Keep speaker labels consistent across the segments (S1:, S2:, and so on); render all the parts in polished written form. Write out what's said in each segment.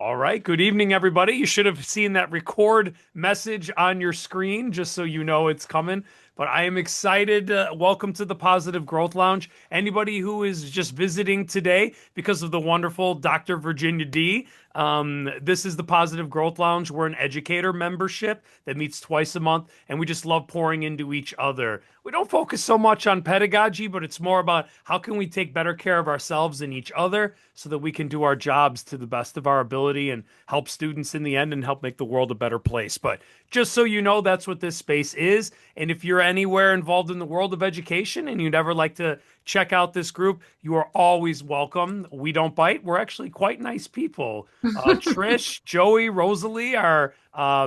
S1: All right. Good evening, everybody. You should have seen that record message on your screen just so you know it's coming. But I am excited. Welcome to the Positive Growth Lounge. Anybody who is just visiting today because of the wonderful Dr. Virginia D, this is the Positive Growth Lounge. We're an educator membership that meets twice a month, and we just love pouring into each other. We don't focus so much on pedagogy, but it's more about how can we take better care of ourselves and each other so that we can do our jobs to the best of our ability and help students in the end and help make the world a better place. But just so you know, that's what this space is. And if you're anywhere involved in the world of education and you'd ever like to check out this group, you are always welcome. We don't bite. We're actually quite nice people. Trish, Joey, Rosalie are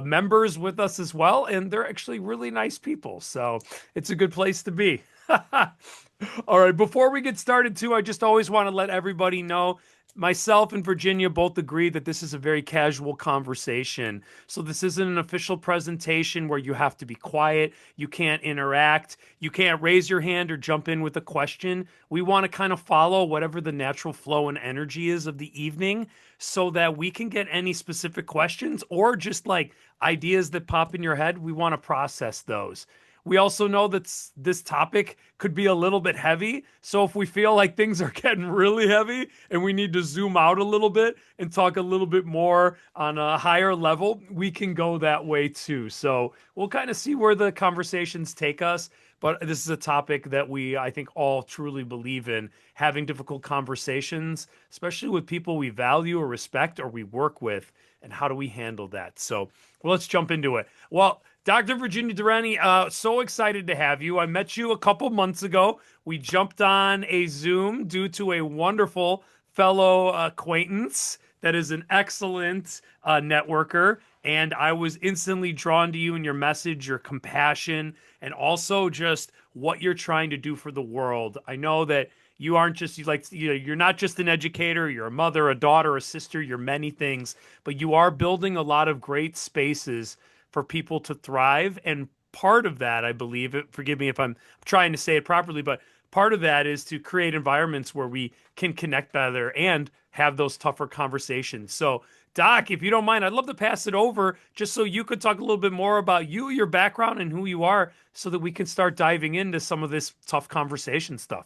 S1: members with us as well, and they're actually really nice people. So it's a good place to be. All right, before we get started, too, I just always want to let everybody know myself and Virginia both agree that this is a very casual conversation. So, this isn't an official presentation where you have to be quiet, you can't interact, you can't raise your hand or jump in with a question. We want to kind of follow whatever the natural flow and energy is of the evening so that we can get any specific questions or just like ideas that pop in your head. We want to process those. We also know that this topic could be a little bit heavy. So if we feel like things are getting really heavy and we need to zoom out a little bit and talk a little bit more on a higher level, we can go that way too. So we'll kind of see where the conversations take us. But this is a topic that I think, all truly believe in having difficult conversations, especially with people we value or respect or we work with. And how do we handle that? So, well, let's jump into it. Well, Dr. Virginia Dearani, so excited to have you. I met you a couple months ago. We jumped on a Zoom due to a wonderful fellow acquaintance that is an excellent networker. And I was instantly drawn to you and your message, your compassion, and also just what you're trying to do for the world. I know that you aren't just you're not just an educator, you're a mother, a daughter, a sister, you're many things, but you are building a lot of great spaces for people to thrive. And part of that, I believe, forgive me if I'm trying to say it properly, but part of that is to create environments where we can connect better and have those tougher conversations. So, Doc, if you don't mind, I'd love to pass it over just so you could talk a little bit more about you, your background, and who you are so that we can start diving into some of this tough conversation stuff.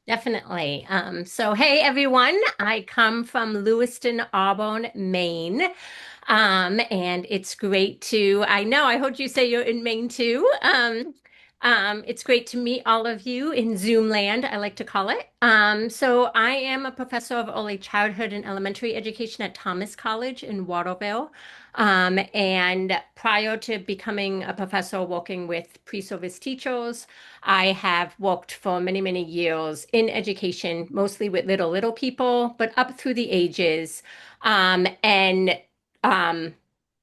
S2: Definitely. Hey everyone, I come from Lewiston, Auburn, Maine. And it's great I know, I heard you say you're in Maine too. It's great to meet all of you in Zoom land, I like to call it. So I am a professor of early childhood and elementary education at Thomas College in Waterville. And prior to becoming a professor working with pre-service teachers, I have worked for many, many years in education, mostly with little people, but up through the ages. And um,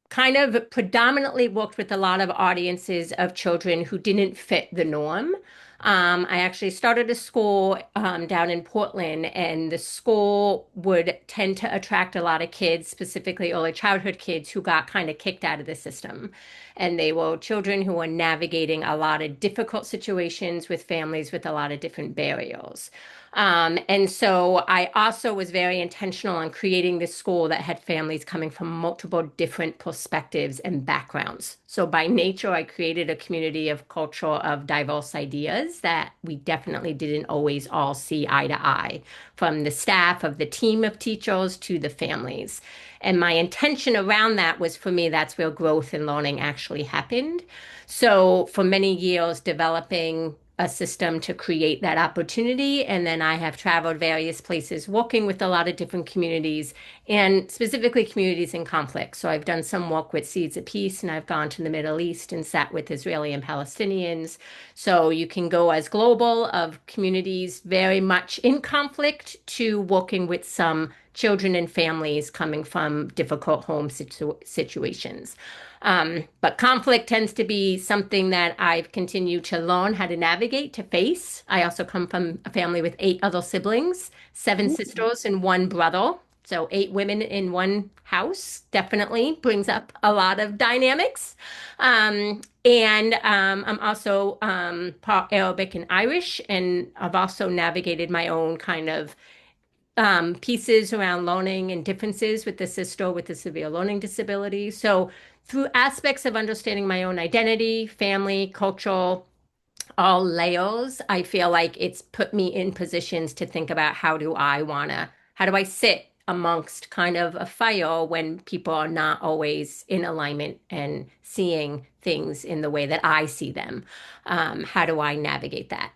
S2: kind of predominantly worked with a lot of audiences of children who didn't fit the norm. I actually started a school down in Portland, and the school would tend to attract a lot of kids, specifically early childhood kids, who got kind of kicked out of the system. And they were children who were navigating a lot of difficult situations with families with a lot of different barriers. And so I also was very intentional on creating this school that had families coming from multiple different perspectives and backgrounds. So by nature, I created a community of culture of diverse ideas that we definitely didn't always all see eye to eye, from the staff of the team of teachers to the families. And my intention around that was, for me, that's where growth and learning actually happened. So for many years, developing a system to create that opportunity. And then I have traveled various places working with a lot of different communities and specifically communities in conflict. So I've done some work with Seeds of Peace, and I've gone to the Middle East and sat with Israeli and Palestinians. So you can go as global of communities very much in conflict to working with some children and families coming from difficult home situations. But conflict tends to be something that I've continued to learn how to navigate, to face. I also come from a family with eight other siblings, seven sisters and one brother. So eight women in one house definitely brings up a lot of dynamics. And I'm also part Arabic and Irish, and I've also navigated my own kind of pieces around learning and differences with the sister with the severe learning disability. So through aspects of understanding my own identity, family, cultural, all layers, I feel like it's put me in positions to think about how do I sit amongst kind of a fire when people are not always in alignment and seeing things in the way that I see them. How do I navigate that?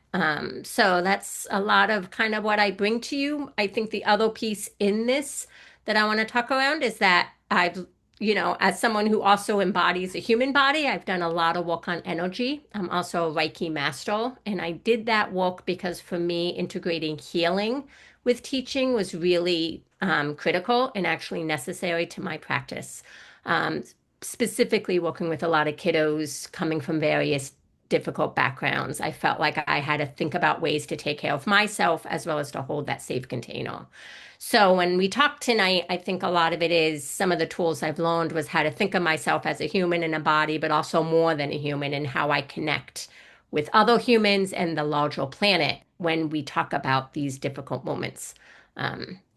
S2: So that's a lot of kind of what I bring to you. I think the other piece in this that I want to talk around is that as someone who also embodies a human body, I've done a lot of work on energy. I'm also a Reiki master, and I did that work because for me, integrating healing with teaching was really critical and actually necessary to my practice. Um, Specifically, working with a lot of kiddos coming from various difficult backgrounds, I felt like I had to think about ways to take care of myself as well as to hold that safe container. So when we talk tonight, I think a lot of it is some of the tools I've learned was how to think of myself as a human in a body, but also more than a human and how I connect with other humans and the larger planet when we talk about these difficult moments.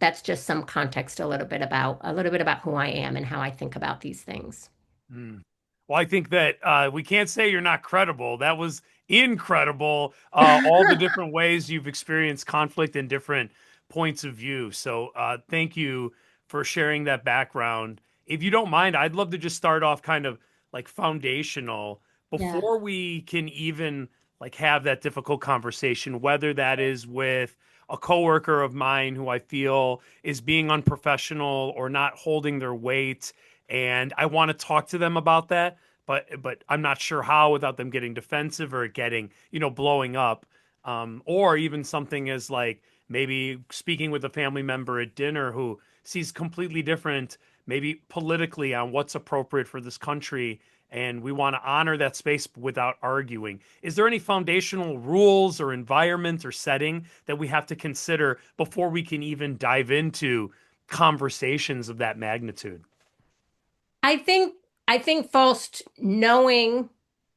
S2: That's just some context a little bit about who I am and how I think about these things.
S1: Mm. Well, I think that we can't say you're not credible. That was incredible. All the different ways you've experienced conflict and different points of view. So, thank you for sharing that background. If you don't mind, I'd love to just start off kind of like foundational
S2: Yeah.
S1: before we can even like have that difficult conversation, whether that is with a coworker of mine who I feel is being unprofessional or not holding their weight, and I want to talk to them about that, but I'm not sure how without them getting defensive or getting, blowing up. Or even something as like maybe speaking with a family member at dinner who sees completely different, maybe politically, on what's appropriate for this country, and we want to honor that space without arguing. Is there any foundational rules or environment or setting that we have to consider before we can even dive into conversations of that magnitude?
S2: I think I think first knowing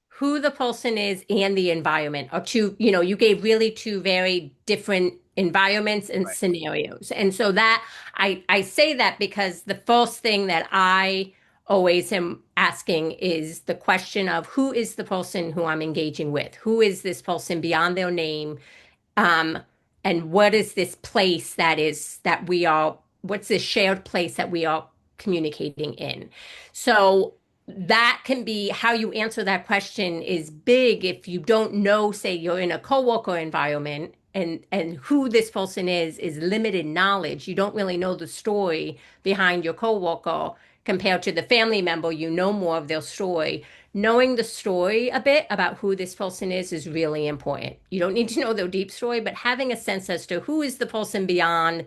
S2: who the person is and the environment are you gave really two very different environments and
S1: Right.
S2: scenarios. And so that I say that because the first thing that I always am asking is the question of who is the person who I'm engaging with? Who is this person beyond their name? Um, and what is this place what's this shared place that we are communicating in? So that can be how you answer that question is big if you don't know, say you're in a coworker environment and who this person is limited knowledge. You don't really know the story behind your coworker compared to the family member, you know more of their story. Knowing the story a bit about who this person is really important. You don't need to know their deep story, but having a sense as to who is the person beyond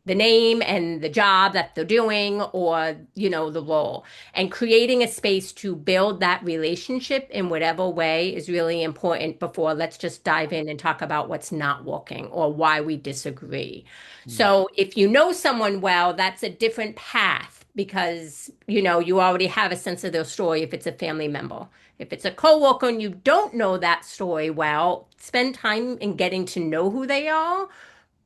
S2: the name and the job that they're doing or, the role. And creating a space to build that relationship in whatever way is really important before let's just dive in and talk about what's not working or why we disagree.
S1: Mm.
S2: So if you know someone well, that's a different path because, you already have a sense of their story if it's a family member. If it's a coworker and you don't know that story well, spend time in getting to know who they are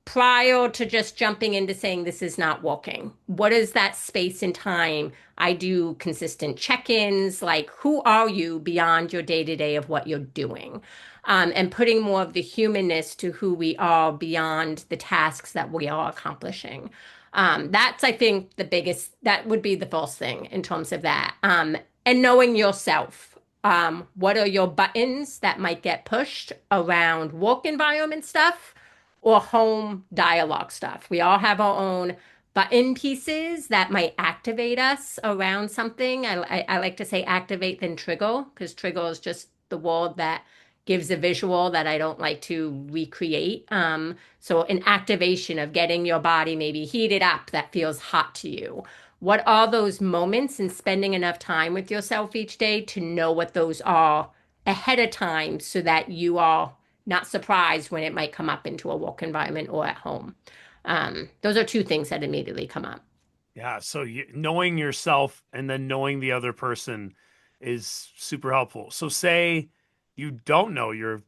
S2: prior to just jumping into saying this is not working. What is that space and time? I do consistent check-ins, like who are you beyond your day-to-day of what you're doing? And putting more of the humanness to who we are beyond the tasks that we are accomplishing. That's, I think, that would be the first thing in terms of that. And knowing yourself. What are your buttons that might get pushed around work environment stuff? Or home dialogue stuff. We all have our own button pieces that might activate us around something. I like to say activate then trigger because trigger is just the word that gives a visual that I don't like to recreate. So an activation of getting your body maybe heated up that feels hot to you. What are those moments and spending enough time with yourself each day to know what those are ahead of time so that you are not surprised when it might come up into a work environment or at home. Those are two things that immediately come up.
S1: Yeah, so knowing yourself and then knowing the other person is super helpful. So say you don't know your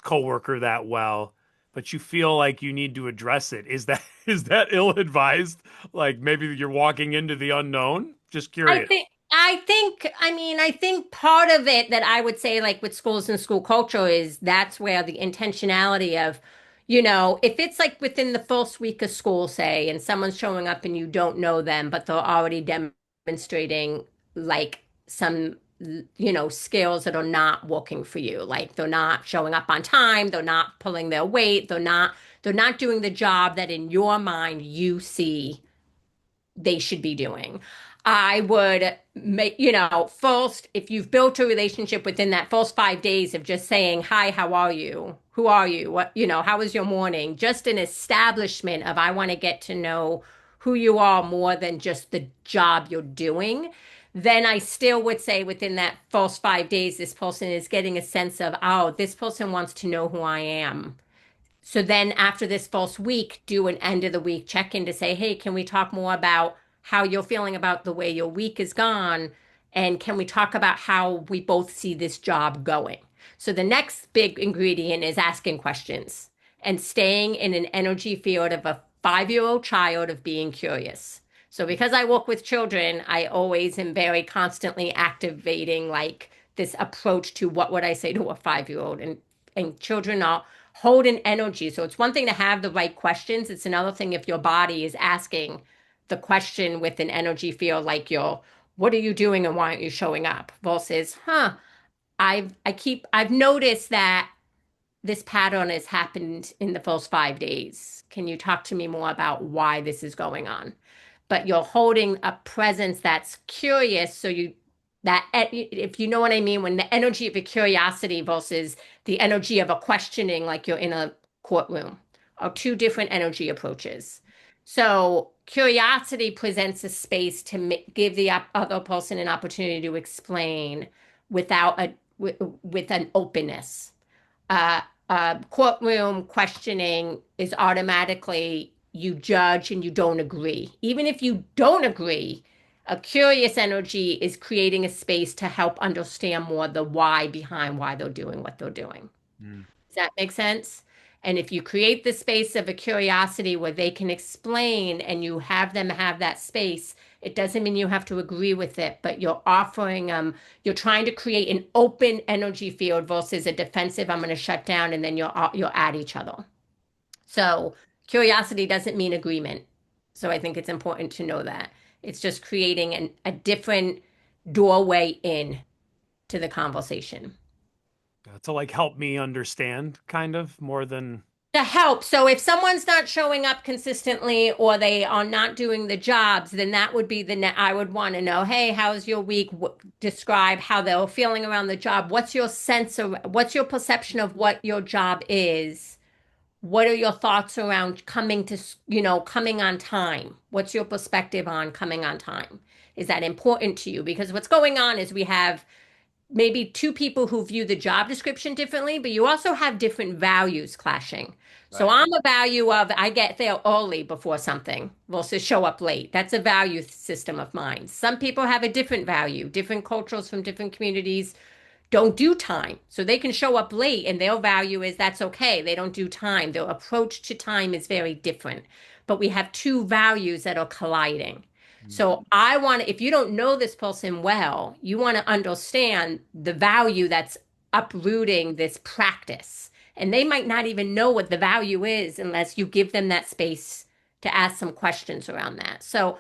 S1: coworker that well, but you feel like you need to address it. Is that is that ill-advised? Like maybe you're walking into the unknown? Just curious.
S2: I think part of it that I would say, like with schools and school culture, is that's where the intentionality of, if it's like within the first week of school, say, and someone's showing up and you don't know them, but they're already demonstrating like some, skills that are not working for you. Like they're not showing up on time, they're not pulling their weight, they're not doing the job that in your mind you see they should be doing. I would make, first, if you've built a relationship within that first 5 days of just saying, hi, how are you? Who are you? What, how was your morning? Just an establishment of, I want to get to know who you are more than just the job you're doing. Then I still would say within that first 5 days, this person is getting a sense of, oh, this person wants to know who I am. So then after this first week, do an end of the week check-in to say, hey, can we talk more about how you're feeling about the way your week is gone? And can we talk about how we both see this job going? So the next big ingredient is asking questions and staying in an energy field of a 5-year-old child of being curious. So because I work with children, I always am very constantly activating like this approach to what would I say to a 5-year-old, and children are hold an energy. So it's one thing to have the right questions. It's another thing if your body is asking the question with an energy field like what are you doing and why aren't you showing up? Versus, I've noticed that this pattern has happened in the first 5 days. Can you talk to me more about why this is going on? But you're holding a presence that's curious. So if you know what I mean, when the energy of a curiosity versus the energy of a questioning, like you're in a courtroom, are two different energy approaches. So curiosity presents a space to give the other person an opportunity to explain without with an openness. Courtroom questioning is automatically you judge and you don't agree. Even if you don't agree, a curious energy is creating a space to help understand more the why behind why they're doing what they're doing.
S1: Mm.
S2: Does that make sense? And if you create the space of a curiosity where they can explain and you have them have that space, it doesn't mean you have to agree with it, but you're offering you're trying to create an open energy field versus a defensive, I'm going to shut down, and then you're at each other. So curiosity doesn't mean agreement. So I think it's important to know that. It's just creating a different doorway in to the conversation.
S1: To like help me understand kind of more than
S2: To help. So if someone's not showing up consistently or they are not doing the jobs, then that would be I would want to know, hey, how's your week? Describe how they're feeling around the job. What's your perception of what your job is? What are your thoughts around coming on time? What's your perspective on coming on time? Is that important to you? Because what's going on is we have maybe two people who view the job description differently, but you also have different values clashing. So
S1: right.
S2: I'm a value of I get there early before something versus show up late. That's a value system of mine. Some people have a different value. Different cultures from different communities don't do time. So they can show up late and their value is that's okay. They don't do time. Their approach to time is very different. But we have two values that are colliding.
S1: Mm.
S2: So if you don't know this person well, you want to understand the value that's uprooting this practice. And they might not even know what the value is unless you give them that space to ask some questions around that. So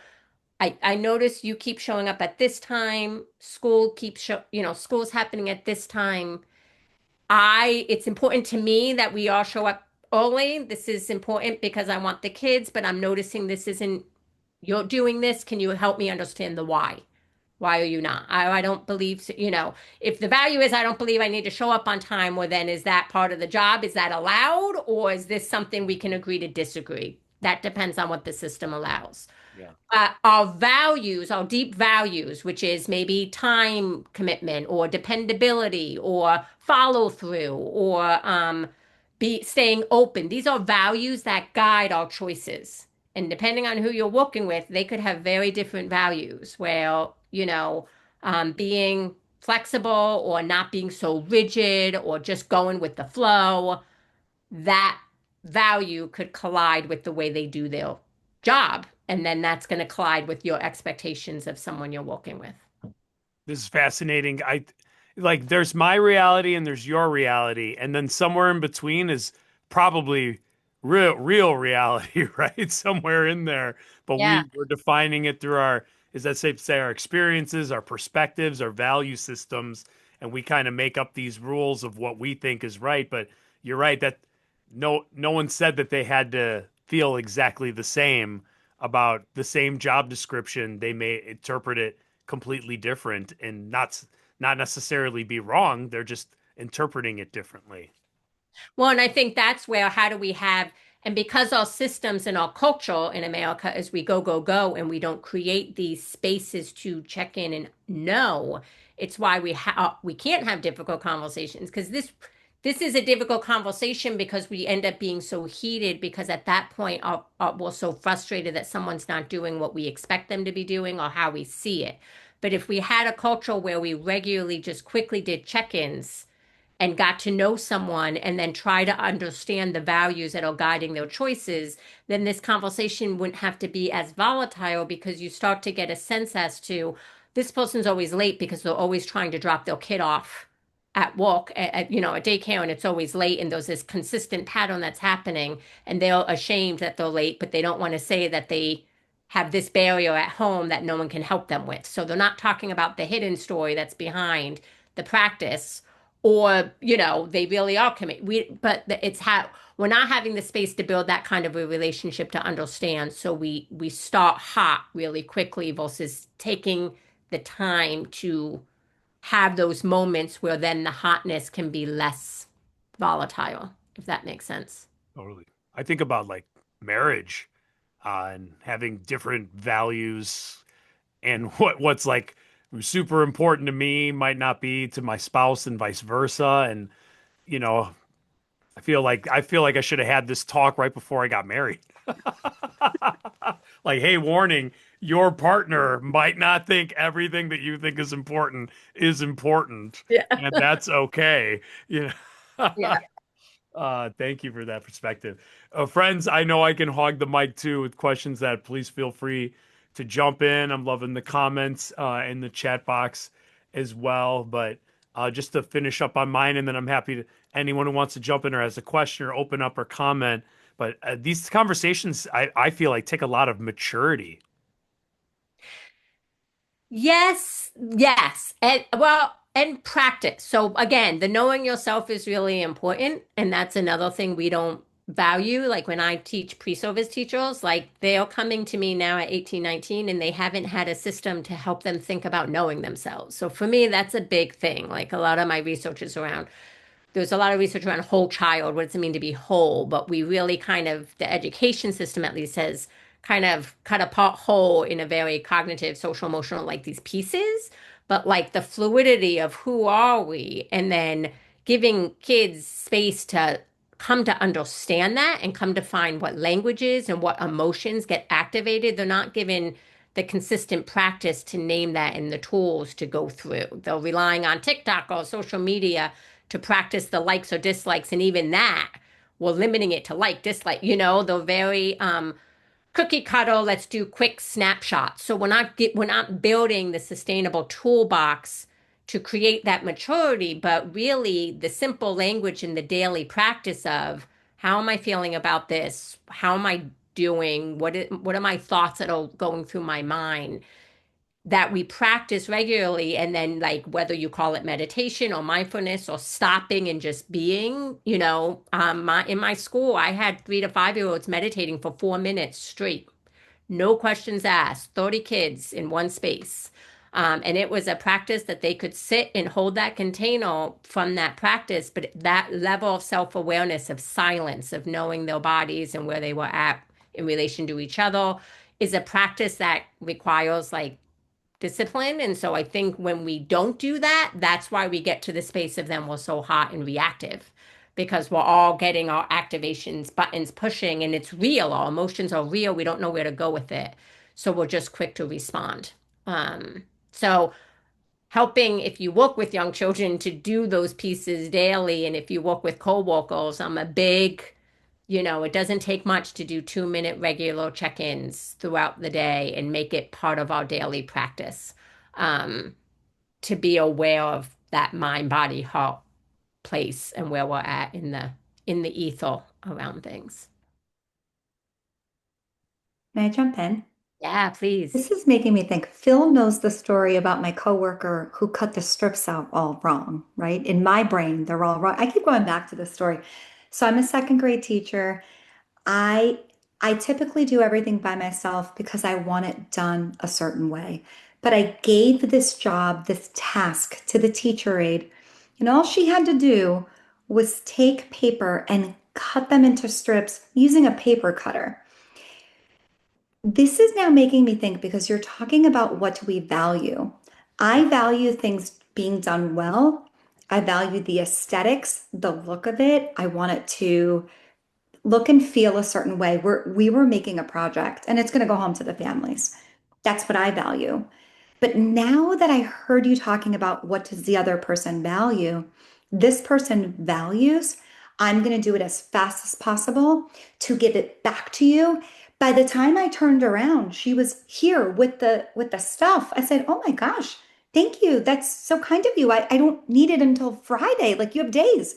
S2: I notice you keep showing up at this time. School's happening at this time. It's important to me that we all show up early. This is important because I want the kids, but I'm noticing you're doing this. Can you help me understand the why? Why are you not? I don't believe, if the value is I don't believe I need to show up on time, well, then is that part of the job? Is that allowed? Or is this something we can agree to disagree? That depends on what the system allows.
S1: Yeah.
S2: Our values, our deep values, which is maybe time commitment or dependability or follow through or be staying open. These are values that guide our choices. And depending on who you're working with, they could have very different values where, being flexible or not being so rigid or just going with the flow, that value could collide with the way they do their job. And then that's going to collide with your expectations of someone you're working with.
S1: This is fascinating. I like there's my reality and there's your reality, and then somewhere in between is probably real reality, right? Somewhere in there. But
S2: Yeah.
S1: we're defining it through our, is that safe to say, our experiences, our perspectives, our value systems, and we kind of make up these rules of what we think is right. But you're right that no one said that they had to feel exactly the same about the same job description. They may interpret it completely different and not necessarily be wrong. They're just interpreting it differently.
S2: Well, and I think that's where how do we have, and because our systems and our culture in America is we go, go, go, and we don't create these spaces to check in and know, it's why we can't have difficult conversations because this is a difficult conversation because we end up being so heated because at that point we're so frustrated that someone's not doing what we expect them to be doing or how we see it. But if we had a culture where we regularly just quickly did check-ins and got to know someone and then try to understand the values that are guiding their choices, then this conversation wouldn't have to be as volatile because you start to get a sense as to this person's always late because they're always trying to drop their kid off at work at daycare and it's always late and there's this consistent pattern that's happening and they're ashamed that they're late but they don't want to say that they have this barrier at home that no one can help them with, so they're not talking about the hidden story that's behind the practice, or they really are committed. But it's how we're not having the space to build that kind of a relationship to understand. So we start hot really quickly versus taking the time to have those moments where then the hotness can be less volatile, if that makes sense.
S1: Totally. I think about like marriage and having different values and what's like super important to me might not be to my spouse and vice versa. And you know, I feel like I should have had this talk right before I got married. Like, hey, warning, your partner might not think everything that you think is important,
S2: Yeah.
S1: and that's okay. You know.
S2: Yeah.
S1: Thank you for that perspective. Friends, I know I can hog the mic too with questions that please feel free to jump in. I'm loving the comments in the chat box as well. But just to finish up on mine, and then I'm happy to anyone who wants to jump in or has a question or open up or comment. But these conversations, I feel like take a lot of maturity.
S2: Yes, yes. And well, and practice. So again, the knowing yourself is really important. And that's another thing we don't value. Like when I teach pre-service teachers, like they are coming to me now at 18, 19, and they haven't had a system to help them think about knowing themselves. So for me, that's a big thing. Like a lot of my research is around there's a lot of research around whole child. What does it mean to be whole? But we really kind of, the education system at least has kind of cut apart whole in a very cognitive, social, emotional, like these pieces. But like the fluidity of who are we? And then giving kids space to come to understand that and come to find what languages and what emotions get activated. They're not given the consistent practice to name that and the tools to go through. They're relying on TikTok or social media to practice the likes or dislikes. And even that, we're limiting it to like, dislike, the very cookie cutter, let's do quick snapshots. So we're not building the sustainable toolbox to create that maturity, but really the simple language in the daily practice of how am I feeling about this? How am I doing? What are my thoughts that are going through my mind? That we practice regularly, and then like whether you call it meditation or mindfulness or stopping and just being, in my school I had 3 to 5 year olds meditating for 4 minutes straight, no questions asked, 30 kids in one space. And it was a practice that they could sit and hold that container from that practice, but that level of self-awareness, of silence, of knowing their bodies and where they were at in relation to each other, is a practice that requires like discipline. And so I think when we don't do that, that's why we get to the space of then we're so hot and reactive because we're all getting our activations buttons pushing and it's real. Our emotions are real. We don't know where to go with it. So we're just quick to respond. So helping if you work with young children to do those pieces daily, and if you work with coworkers, I'm a big It doesn't take much to do 2-minute regular check-ins throughout the day and make it part of our daily practice. Um, to be aware of that mind, body, heart place and where we're at in the ether around things.
S3: May I jump in?
S2: Yeah, please.
S3: This is making me think. Phil knows the story about my coworker who cut the strips out all wrong, right? In my brain, they're all wrong. I keep going back to this story. So I'm a second grade teacher. I I typically do everything by myself because I want it done a certain way. But I gave this job, this task to the teacher aide, and all she had to do was take paper and cut them into strips using a paper cutter. This is now making me think because you're talking about what we value. I value things being done well. I value the aesthetics, the look of it. I want it to look and feel a certain way. We were making a project and it's going to go home to the families. That's what I value. But now that I heard you talking about what does the other person value, this person values, I'm going to do it as fast as possible to give it back to you. By the time I turned around, she was here with the stuff. I said, "Oh my gosh, thank you. That's so kind of you. I don't need it until Friday. Like you have days."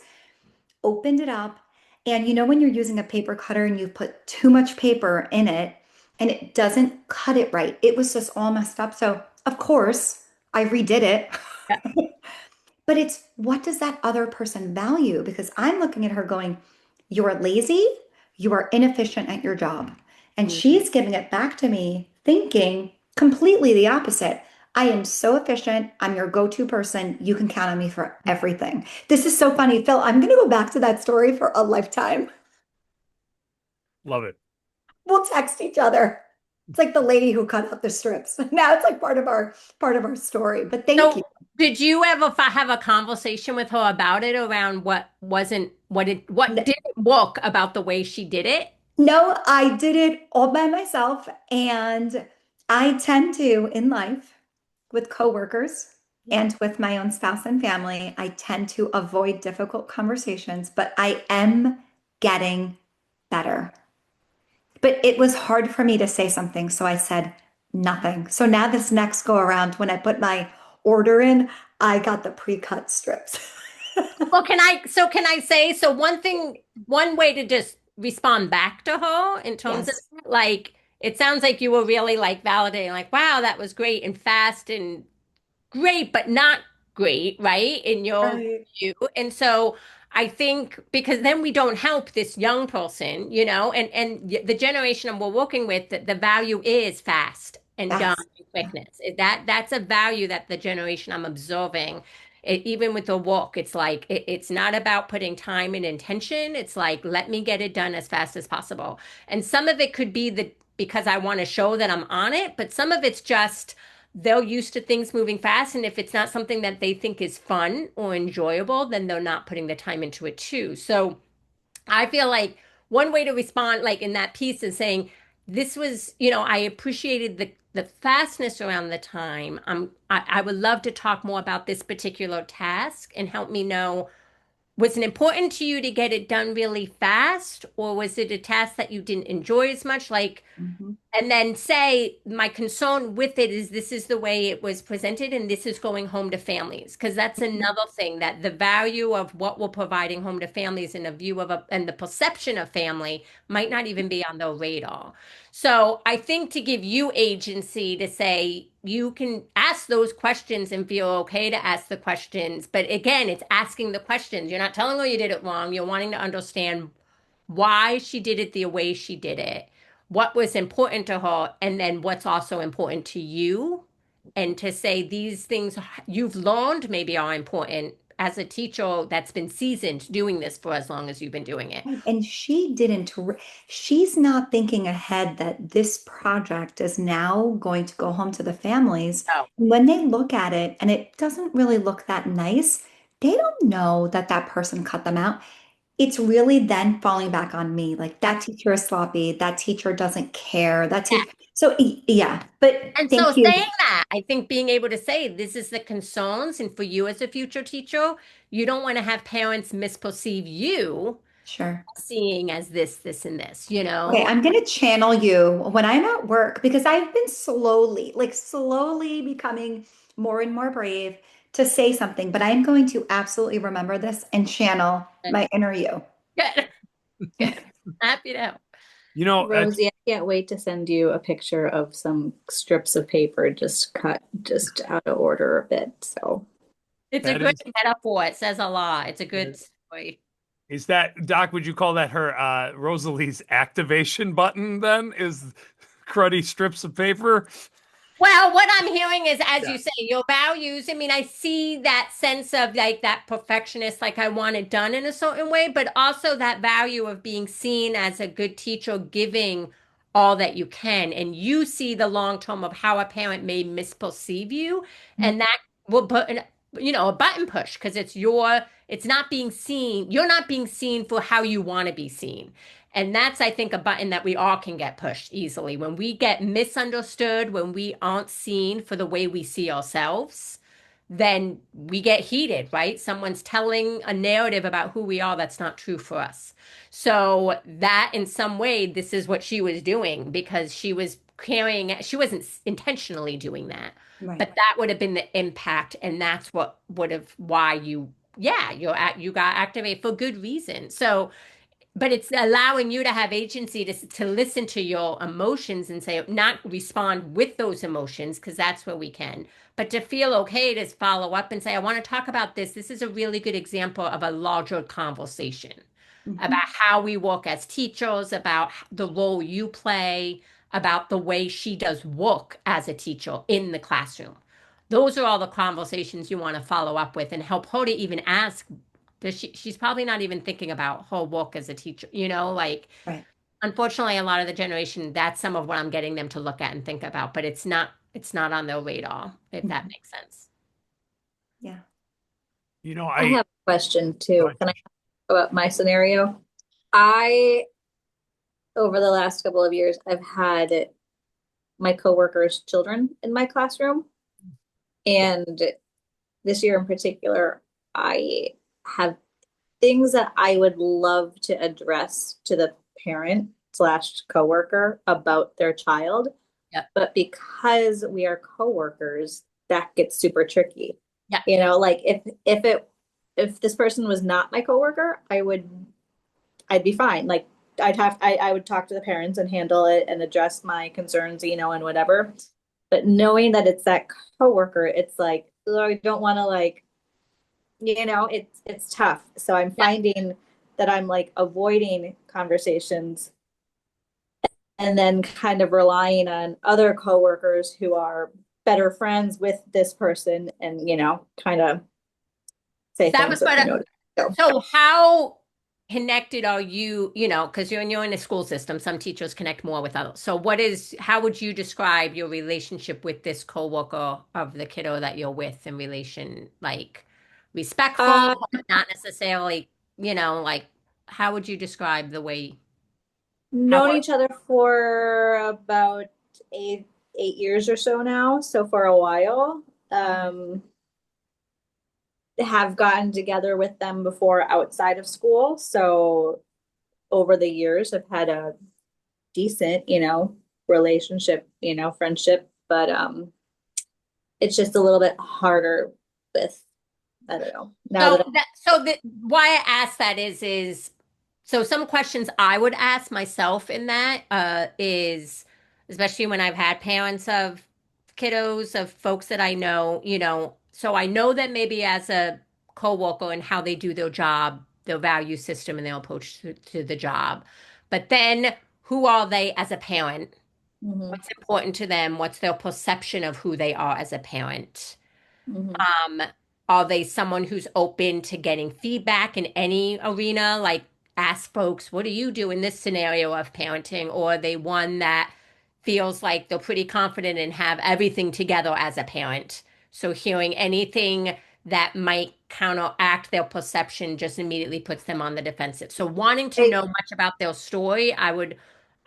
S3: Opened it up. And you know, when you're using a paper cutter and you put too much paper in it and it doesn't cut it right, it was just all messed up. So, of course, I redid it.
S2: Yeah.
S3: But it's what does that other person value? Because I'm looking at her going, "You're lazy, you are inefficient at your job." And
S2: Mm.
S3: she's giving it back to me, thinking completely the opposite. I am so efficient. I'm your go-to person. You can count on me for everything. This is so funny, Phil. I'm going to go back to that story for a lifetime.
S1: Love it.
S3: We'll text each other. It's like the lady who cut out the strips. Now it's like part of our story. But thank you.
S2: So, did you ever have a conversation with her about it around what didn't work about the way she did it?
S3: No, I did it all by myself. And I tend to, in life, with coworkers and with my own spouse and family, I tend to avoid difficult conversations, but I am getting better. But it was hard for me to say something, so I said nothing. So now this next go around, when I put my order in, I got the pre-cut strips.
S2: Well, can I say, so one way to just respond back to her in terms of
S3: Yes.
S2: like, it sounds like you were really like validating, like, wow, that was great and fast and great, but not great, right? In your
S3: Right.
S2: view. And so I think because then we don't help this young person, and the generation we're working with, the value is fast and done
S3: Yes.
S2: and quickness. That's a value that the generation I'm observing. Even with the work, it's like it's not about putting time and intention. It's like let me get it done as fast as possible. And some of it could be because I want to show that I'm on it, but some of it's just they're used to things moving fast. And if it's not something that they think is fun or enjoyable, then they're not putting the time into it too. So I feel like one way to respond, like in that piece, is saying, this was, I appreciated the fastness around the time. I would love to talk more about this particular task and help me know, was it important to you to get it done really fast, or was it a task that you didn't enjoy as much? Like,
S3: Mhm.
S2: and then say my concern with it is this is the way it was presented and this is going home to families, because that's another thing, that the value of what we're providing home to families and a view of and the perception of family might not even be on their radar. So I think to give you agency to say you can ask those questions and feel okay to ask the questions, but again, it's asking the questions. You're not telling her you did it wrong, you're wanting to understand why she did it the way she did it, what was important to her, and then what's also important to you. And to say these things you've learned maybe are important as a teacher that's been seasoned doing this for as long as you've been doing it.
S3: Right. And she's not thinking ahead that this project is now going to go home to the families.
S2: Oh,
S3: And when they look at it and it doesn't really look that nice, they don't know that that person cut them out. It's really then falling back on me. Like that teacher is sloppy. That teacher doesn't care. So yeah, but
S2: and so
S3: thank
S2: saying
S3: you.
S2: that, I think being able to say this is the concerns, and for you as a future teacher, you don't want to have parents misperceive you.
S3: Sure.
S2: seeing as this, and this, you
S3: Okay,
S2: know?
S3: I'm going to channel you when I'm at work because I've been slowly becoming more and more brave to say something, but I'm going to absolutely remember this and channel
S2: Good.
S3: my inner you.
S2: Good. Good. Happy to help.
S1: You know,
S4: Rosie, I can't wait to send you a picture of some strips of paper just cut just out of order a bit. So
S2: It's a
S1: that
S2: good
S1: is
S2: metaphor. It says a lot. It's a good story.
S1: is that Doc, would you call that her Rosalie's activation button then? Is cruddy strips of paper?
S2: Well, what I'm hearing is, as
S1: Yeah.
S2: you say, your values. I mean, I see that sense of like that perfectionist, like I want it done in a certain way, but also that value of being seen as a good teacher, giving all that you can. And you see the long term of how a parent may misperceive you. And that will put, a button push because it's not being seen. You're not being seen for how you want to be seen. And that's, I think, a button that we all can get pushed easily. When we get misunderstood, when we aren't seen for the way we see ourselves, then we get heated, right? Someone's telling a narrative about who we are that's not true for us. So, that in some way, this is what she was doing because she wasn't intentionally doing that,
S3: Right.
S2: but that would have been the impact. And that's what would have, why you got activated for good reason. So, but it's allowing you to have agency to listen to your emotions and say not respond with those emotions because that's where we can, but to feel okay to follow up and say I want to talk about this is a really good example of a larger conversation
S3: Mhm.
S2: about how we work as teachers, about the role you play, about the way she does work as a teacher in the classroom. Those are all the conversations you want to follow up with and help her to even ask. She's probably not even thinking about her work as a teacher, like
S3: Right.
S2: unfortunately a lot of the generation, that's some of what I'm getting them to look at and think about, but it's not on their radar, if that
S3: Mhm.
S2: makes sense.
S3: Yeah.
S1: You know,
S4: I
S1: I
S4: have a question
S1: go
S4: too.
S1: ahead,
S4: Can I
S1: Trish.
S4: ask about my scenario? I, over the last couple of years, I've had my coworkers' children in my classroom. And this year in particular, I have things that I would love to address to the parent slash coworker about their child.
S2: Yep.
S4: But because we are coworkers, that gets super tricky.
S2: Yep.
S4: Like if this person was not my coworker, I'd be fine. Like I would talk to the parents and handle it and address my concerns, and whatever. But knowing that it's that coworker, it's like, oh, I don't want to like, it's tough. So I'm
S2: Yep.
S4: finding that I'm like avoiding conversations and then kind of relying on other coworkers who are better friends with this person and, kind of say
S2: That
S4: things
S2: was
S4: that
S2: what
S4: they notice. So
S2: So how connected are you, because you're in a school system, some teachers connect more with others. So how would you describe your relationship with this coworker of the kiddo that you're with in relation, like respectful,
S4: uh
S2: but not necessarily, like how would you describe the way, how,
S4: known each other for about eight years or so now, so for a while. Have gotten together with them before outside of school. So over the years, I've had a decent, relationship, friendship, but it's just a little bit harder with, I don't know, now that
S2: why I ask that is so some questions I would ask myself in that is especially when I've had parents of kiddos of folks that I know, so I know that maybe as a coworker and how they do their job, their value system and their approach to the job. But then who are they as a parent?
S4: Mhm,
S2: What's important to them? What's their perception of who they are as a parent?
S4: mhm.
S2: Um, are they someone who's open to getting feedback in any arena? Like ask folks, what do you do in this scenario of parenting? Or are they one that feels like they're pretty confident and have everything together as a parent? So hearing anything that might counteract their perception just immediately puts them on the defensive. So wanting to
S4: I
S2: know much about their story, I would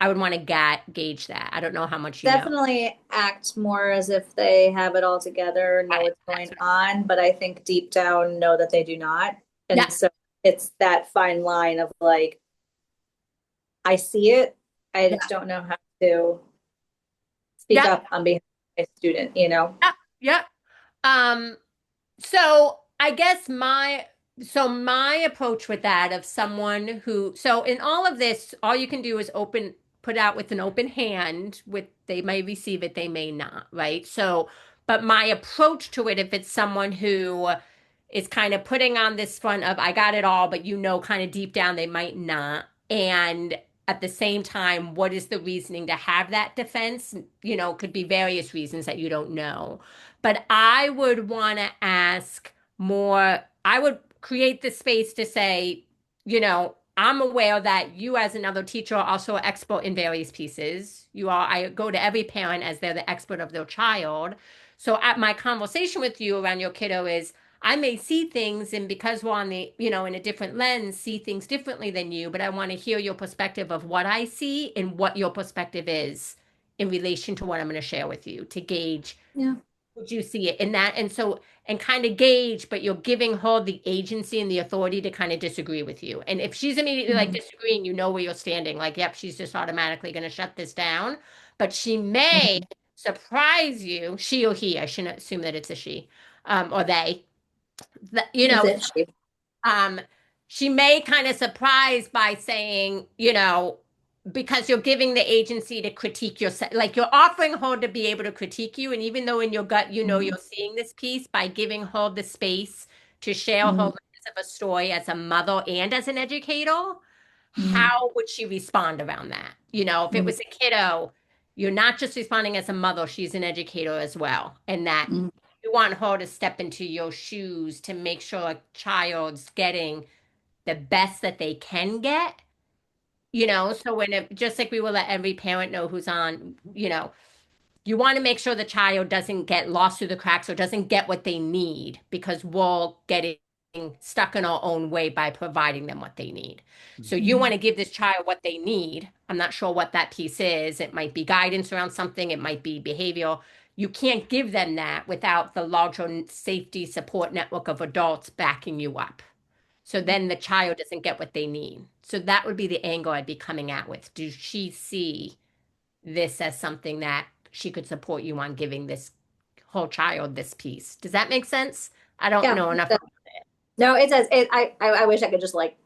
S2: want to gauge that. I don't know how much you know.
S4: definitely act more as if they have it all together, know
S2: Got it.
S4: what's
S2: That's
S4: going
S2: what.
S4: on, but I think deep down know that they do not.
S2: Yeah.
S4: And so it's that fine line of like, I see it, I
S2: Yeah.
S4: just don't know how to speak
S2: Yep.
S4: up on behalf of a student, you know?
S2: Yep. Yep. Um, so I guess my approach with that of someone who so in all of this, all you can do is put out with an open hand with they may receive it, they may not, right? So, but my approach to it, if it's someone who is kind of putting on this front of I got it all, but kind of deep down they might not. And at the same time, what is the reasoning to have that defense? Could be various reasons that you don't know. But I would want to ask more, I would create the space to say, I'm aware that you as another teacher are also an expert in various pieces. I go to every parent as they're the expert of their child. So at my conversation with you around your kiddo is I may see things and because we're on in a different lens, see things differently than you, but I want to hear your perspective of what I see and what your perspective is in relation to what I'm going to share with you to gauge
S4: Yeah.
S2: would you see it in that? And kind of gauge, but you're giving her the agency and the authority to kind of disagree with you. And if she's immediately like
S3: Mhm.
S2: disagreeing, you know where you're standing. Like, yep, she's just automatically going to shut this down. But she may
S3: Mhm.
S2: surprise you, she or he. I shouldn't assume that it's a she, or they. That,
S4: Is it she?
S2: um, she may kind of surprise by saying, because you're giving the agency to critique yourself, like you're offering her to be able to critique you. And even though in your gut,
S3: Mhm.
S2: you're seeing this piece by giving her the space to share her
S3: Mhm.
S2: lens of a story as a mother and as an educator,
S3: Mhm.
S2: how would she respond around that? If it
S3: Mhm.
S2: was a kiddo, you're not just responding as a mother, she's an educator as well. And that
S3: Mhm.
S2: you want her to step into your shoes to make sure a child's getting the best that they can get, so just like we will let every parent know who's on, you want to make sure the child doesn't get lost through the cracks or doesn't get what they need because we're getting stuck in our own way by providing them what they need. So you
S3: Mhm.
S2: want to give this child what they need. I'm not sure what that piece is. It might be guidance around something, it might be behavioral. You can't give them that without the larger safety support network of adults backing you up. So then the child doesn't get what they need. So that would be the angle I'd be coming at with. Does she see this as something that she could support you on giving this whole child this piece? Does that make sense? I don't
S4: Yeah.
S2: know enough.
S4: No, it does. I wish I could just like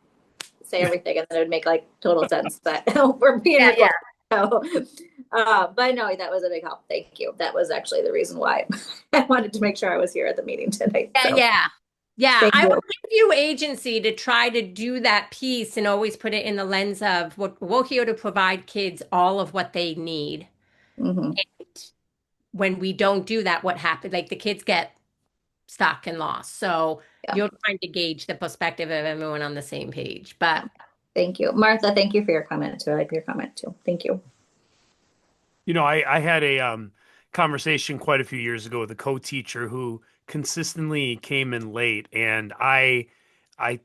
S4: say everything and then it would make like total sense, but we're being
S2: Yeah, yeah.
S4: recorded. So, but no, that was a big help. Thank you. That was actually the reason why I wanted to make sure I was here at the meeting tonight.
S2: Yeah,
S4: So
S2: yeah. Yeah,
S4: thank
S2: I would
S4: you.
S2: give you agency to try to do that piece and always put it in the lens of we're here to provide kids all of what they need.
S4: Hmm.
S2: When we don't do that, what happens? Like the kids get stuck and lost. So
S4: Yeah.
S2: you're trying to gauge the perspective of everyone on the same page.
S4: Yeah.
S2: But
S4: Thank you. Martha, thank you for your comment too. I like your comment too. Thank you.
S1: I had a conversation quite a few years ago with a co-teacher who consistently came in late, and I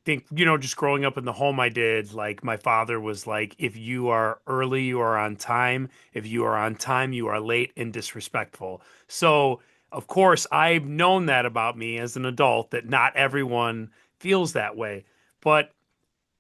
S1: think, just growing up in the home I did, like my father was like, if you are early, you are on time. If you are on time, you are late and disrespectful. So, of course, I've known that about me as an adult, that not everyone feels that way. But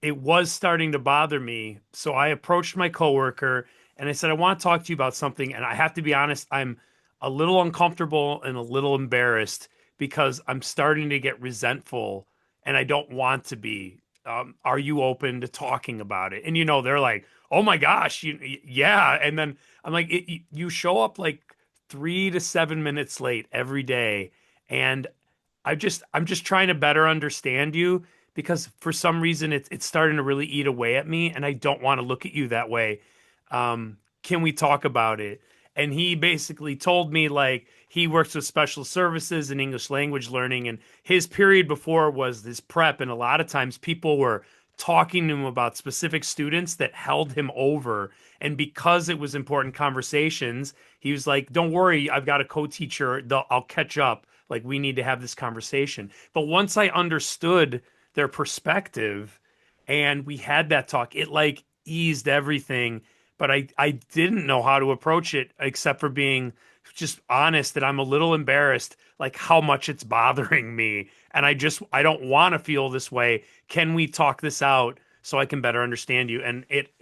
S1: it was starting to bother me. So I approached my coworker and I said, I want to talk to you about something. And I have to be honest, I'm a little uncomfortable and a little embarrassed because I'm starting to get resentful and I don't want to be. Are you open to talking about it? And they're like, "Oh my gosh, yeah." And then I'm like, "You show up like 3 to 7 minutes late every day, and I'm just trying to better understand you because for some reason it's starting to really eat away at me and I don't want to look at you that way. Can we talk about it?" And he basically told me like he works with special services and English language learning, and his period before was this prep, and a lot of times people were talking to him about specific students that held him over. And because it was important conversations, he was like, "Don't worry, I've got a co-teacher. I'll catch up. Like, we need to have this conversation." But once I understood their perspective and we had that talk, it like eased everything. But I didn't know how to approach it except for being just honest that I'm a little embarrassed, like how much it's bothering me. And I don't want to feel this way. Can we talk this out so I can better understand you? And it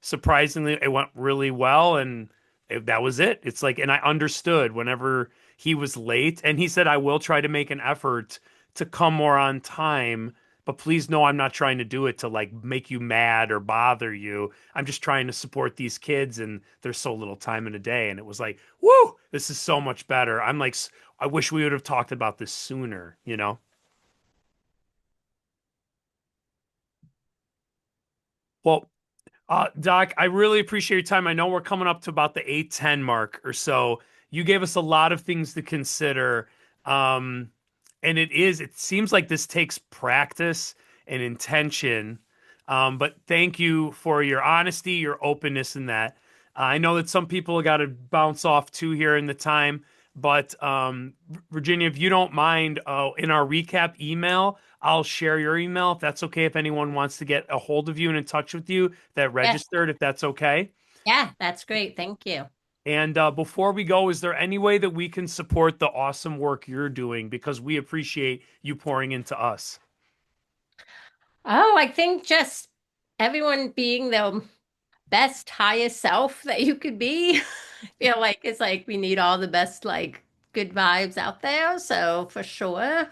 S1: surprisingly, it went really well. And that was it. It's like, and I understood whenever he was late. And he said, I will try to make an effort to come more on time. But please know I'm not trying to do it to like make you mad or bother you. I'm just trying to support these kids and there's so little time in a day. And it was like, whoo, this is so much better. I'm like, I wish we would have talked about this sooner, you know? Well, Doc, I really appreciate your time. I know we're coming up to about the 8:10 mark or so. You gave us a lot of things to consider. Um, and it seems like this takes practice and intention. But thank you for your honesty, your openness in that. I know that some people got to bounce off too here in the time, but Virginia, if you don't mind, in our recap email, I'll share your email if that's okay. If anyone wants to get a hold of you and in touch with you that
S2: Yes.
S1: registered, if that's okay.
S2: Yeah, that's great. Thank you.
S1: And before we go, is there any way that we can support the awesome work you're doing? Because we appreciate you pouring into us.
S2: Oh, I think just everyone being the best, highest self that you could be. I feel like it's like we need all the best, like good vibes out there. So for sure.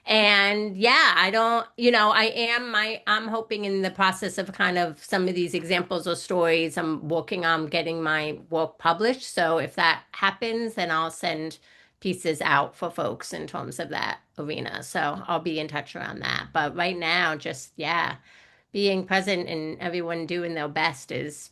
S2: And yeah, I don't, I'm hoping in the process of kind of some of these examples or stories, I'm working on getting my work published. So if that happens, then I'll send pieces out for folks in terms of that arena. So I'll be in touch around that. But right now, just yeah, being present and everyone doing their best is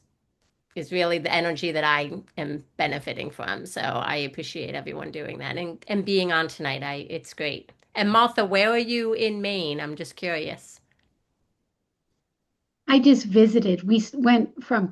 S2: really the energy that I am benefiting from. So I appreciate everyone doing that and being on tonight. It's great. And Martha, where are you in Maine? I'm just curious.
S5: I just visited. We went from